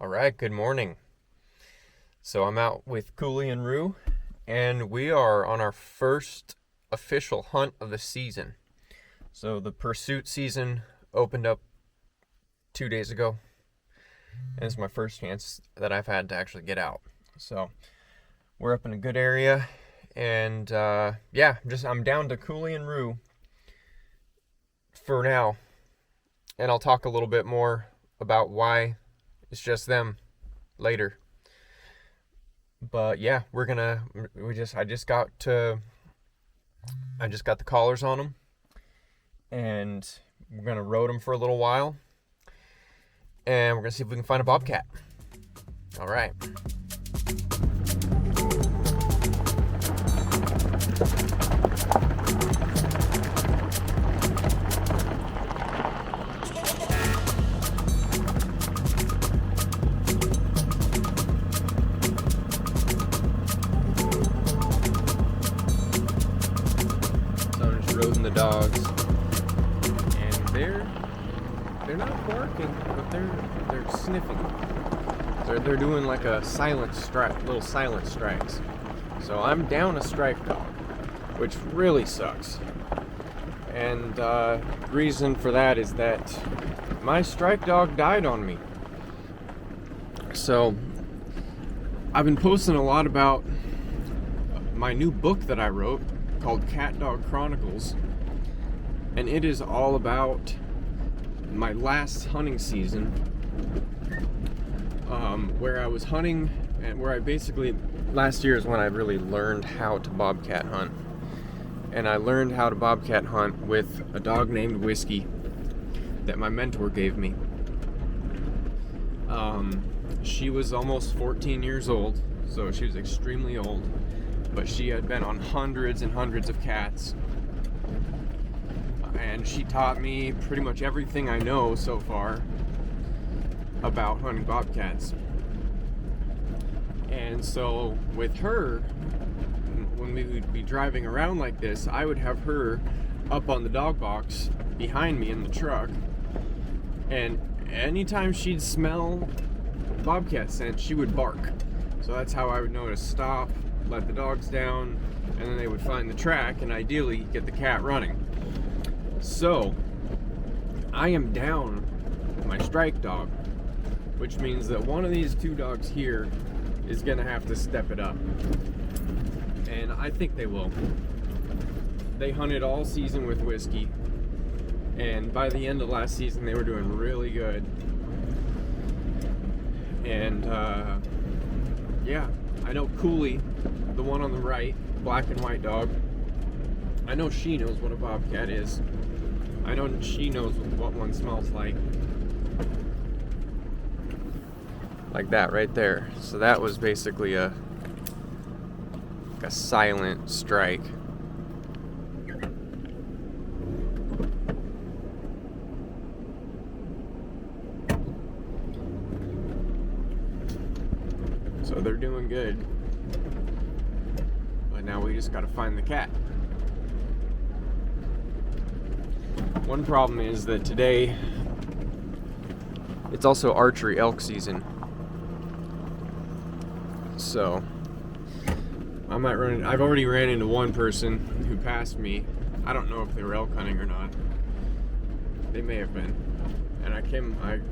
All right, good morning. So I'm out with Cooley and Rue, and we are on our first official hunt of the season. So the pursuit season opened up 2 days ago, and it's my first chance that I've had to actually get out. So we're up in a good area, and I'm down to Cooley and Rue for now, and I'll talk a little bit more about why it's just them later. But yeah, I just got the collars on them, and we're gonna road them for a little while, and we're gonna see if we can find a bobcat. All right. Roading the dogs, and they're not barking, but they're sniffing. They're doing like a silent strike, little silent strikes. So I'm down a strike dog, which really sucks. And reason for that is that my strike dog died on me. So I've been posting a lot about my new book that I wrote called Cat Dog Chronicles, and it is all about my last hunting season, where I was hunting, and where I basically, last year is when I really learned how to bobcat hunt. And I learned how to bobcat hunt with a dog named Whiskey that my mentor gave me. She was almost 14 years old, so she was extremely old. But she had been on hundreds and hundreds of cats, and she taught me pretty much everything I know so far about hunting bobcats. And so with her, when we would be driving around like this, I would have her up on the dog box behind me in the truck, and anytime she'd smell bobcat scent, she would bark. So that's how I would know to stop, let the dogs down, and then they would find the track and ideally get the cat running. So I am down my strike dog, which means that one of these two dogs here is gonna have to step it up, and I think they will. They hunted all season with Whiskey, and by the end of last season they were doing really good. And I know Cooley, the one on the right, black and white dog, I know she knows what a bobcat is. I know she knows what one smells like. Like that right there. So that was basically a silent strike. So they're doing good. But now we just gotta find the cat. One problem is that today it's also archery elk season. So I might run I've already ran into one person who passed me. I don't know if they were elk hunting or not. They may have been. And I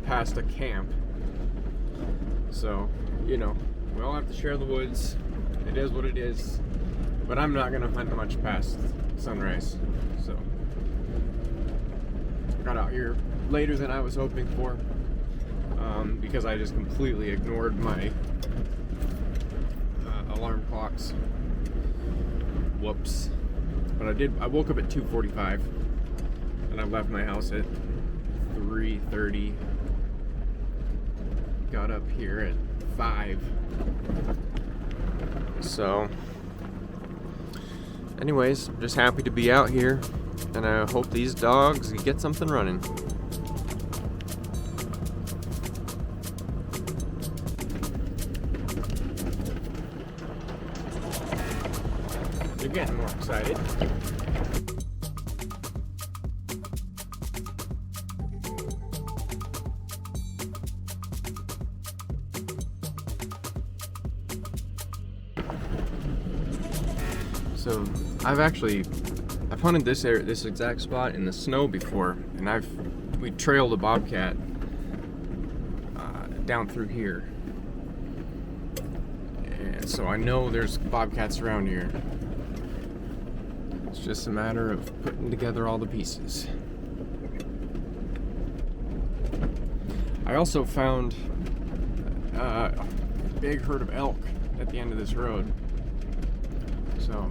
passed a camp. So, we all have to share the woods. It is what it is. But I'm not gonna hunt much past sunrise. So I got out here later than I was hoping for, because I just completely ignored my alarm clocks. Whoops. But I woke up at 2:45, and I left my house at 3:30. Got up here at 5. So anyways, I'm just happy to be out here, and I hope these dogs get something running. They're getting more excited. So I've hunted this exact spot in the snow before, and we trailed a bobcat down through here, and so I know there's bobcats around here. It's just a matter of putting together all the pieces. I also found a big herd of elk at the end of this road. So,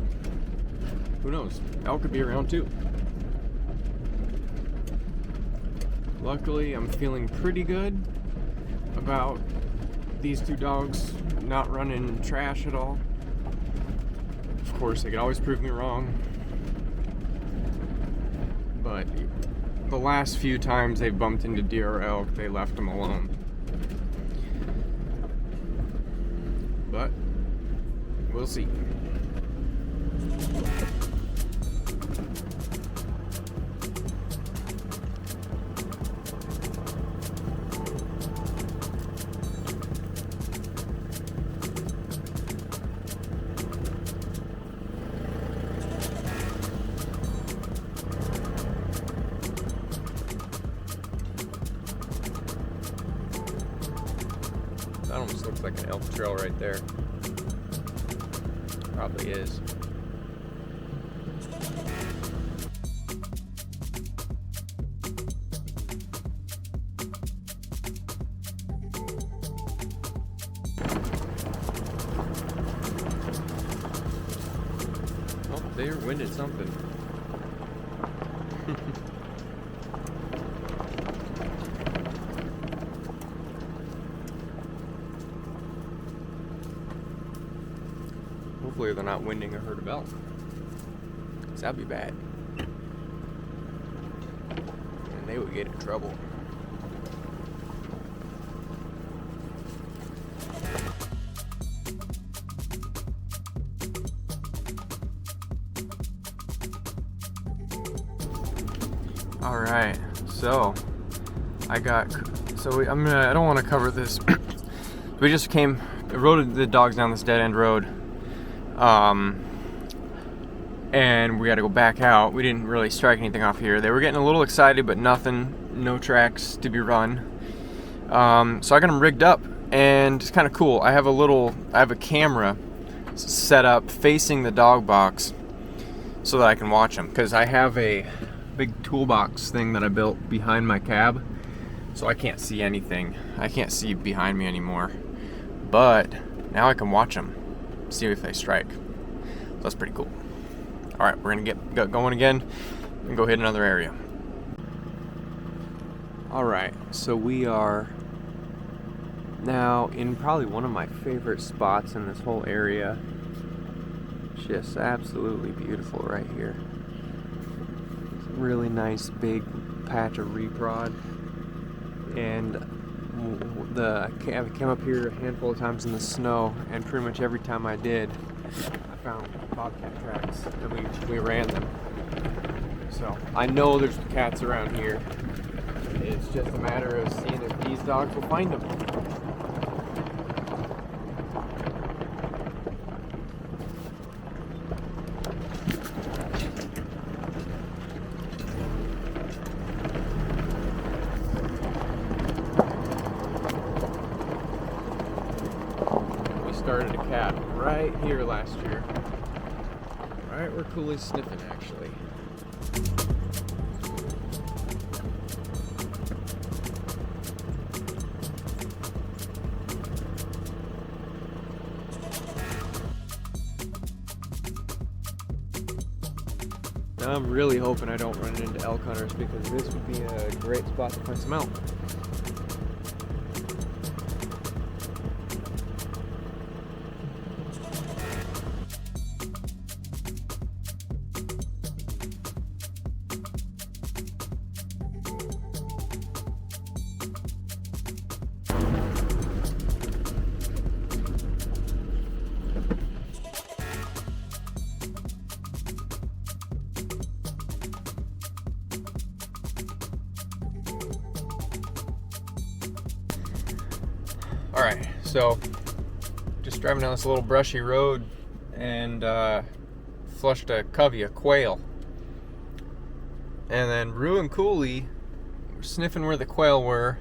who knows? Elk could be around too. Luckily, I'm feeling pretty good about these two dogs not running trash at all. Of course, they could always prove me wrong. But the last few times they bumped into deer or elk, they left them alone. But we'll see. That almost looks like an elk trail right there. Probably is. Oh, they're winded something. Hopefully they're not winding a herd of elk, 'cause that'd be bad, and they would get in trouble. All right, so I don't want to cover this. We just rode the dogs down this dead end road. And we got to go back out. We didn't really strike anything off here. They were getting a little excited, but no tracks to be run. So I got them rigged up, and it's kind of cool. I have a camera set up facing the dog box so that I can watch them, because I have a big toolbox thing that I built behind my cab, so I can't see anything. I can't see behind me anymore, but now I can watch them, see if they strike. So that's pretty cool. All right, we're gonna get going again and go hit another area. All right, so we are now in probably one of my favorite spots in this whole area. Just absolutely beautiful right here. Really nice big patch of reprod, and I came up here a handful of times in the snow, and pretty much every time I did, I found bobcat tracks, and we ran them. So I know there's cats around here. It's just a matter of seeing if these dogs will find them. Started a cat right here last year. Right where Cooley's sniffing, actually. Now I'm really hoping I don't run into elk hunters, because this would be a great spot to find some elk. Alright, so just driving down this little brushy road, and flushed a covey of quail. And then Rue and Cooley were sniffing where the quail were,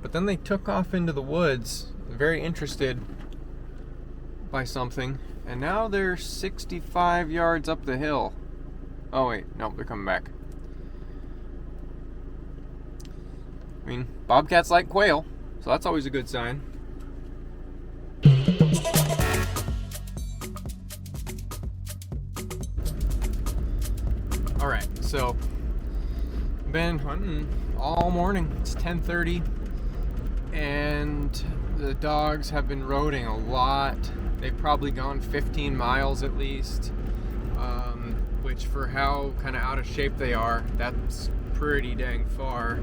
but then they took off into the woods, very interested by something, and now they're 65 yards up the hill. Oh wait, no, they're coming back. I mean, bobcats like quail, so that's always a good sign. Alright, so been hunting all morning. It's 10:30 and the dogs have been roading a lot. They've probably gone 15 miles at least, which for how kind of out of shape they are, that's pretty dang far.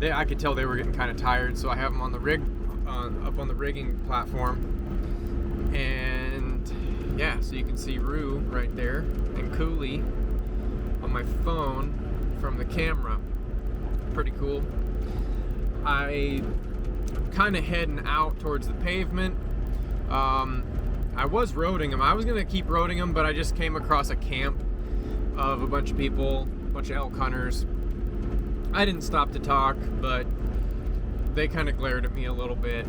I could tell they were getting kind of tired, so I have them on the rig, up on the rigging platform. And yeah, so you can see Rue right there and Cooley on my phone from the camera. Pretty cool. I kind of heading out towards the pavement. I was roading them. I was gonna keep roading them, but I just came across a camp of a bunch of people, a bunch of elk hunters. I didn't stop to talk, but they kind of glared at me a little bit.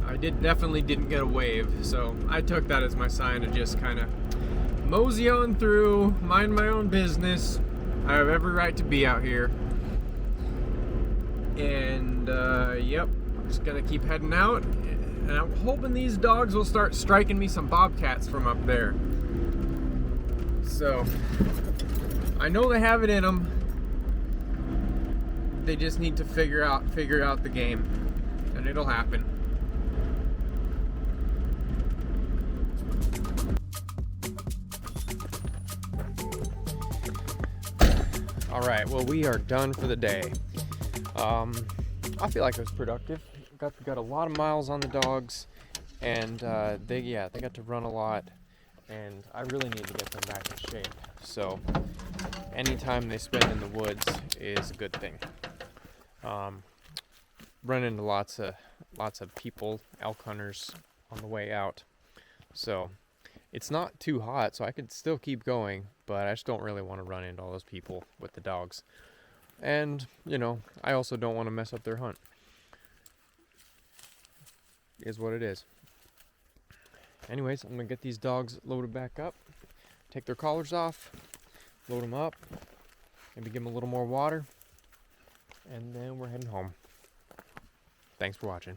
I definitely didn't get a wave, so I took that as my sign to just kind of mosey on through, mind my own business. I have every right to be out here. And yep, I'm just gonna keep heading out, and I'm hoping these dogs will start striking me some bobcats from up there. So I know they have it in them. They just need to figure out the game, and it'll happen. All right, well, we are done for the day. I feel like it was productive. Got a lot of miles on the dogs, and they got to run a lot, and I really need to get them back in shape. So anytime they spend in the woods is a good thing. Run into lots of people, elk hunters on the way out. So it's not too hot, so I could still keep going, but I just don't really want to run into all those people with the dogs. And, you know, I also don't want to mess up their hunt. Is what it is. Anyways, I'm going to get these dogs loaded back up, take their collars off, load them up, maybe give them a little more water, and then we're heading home. Thanks for watching.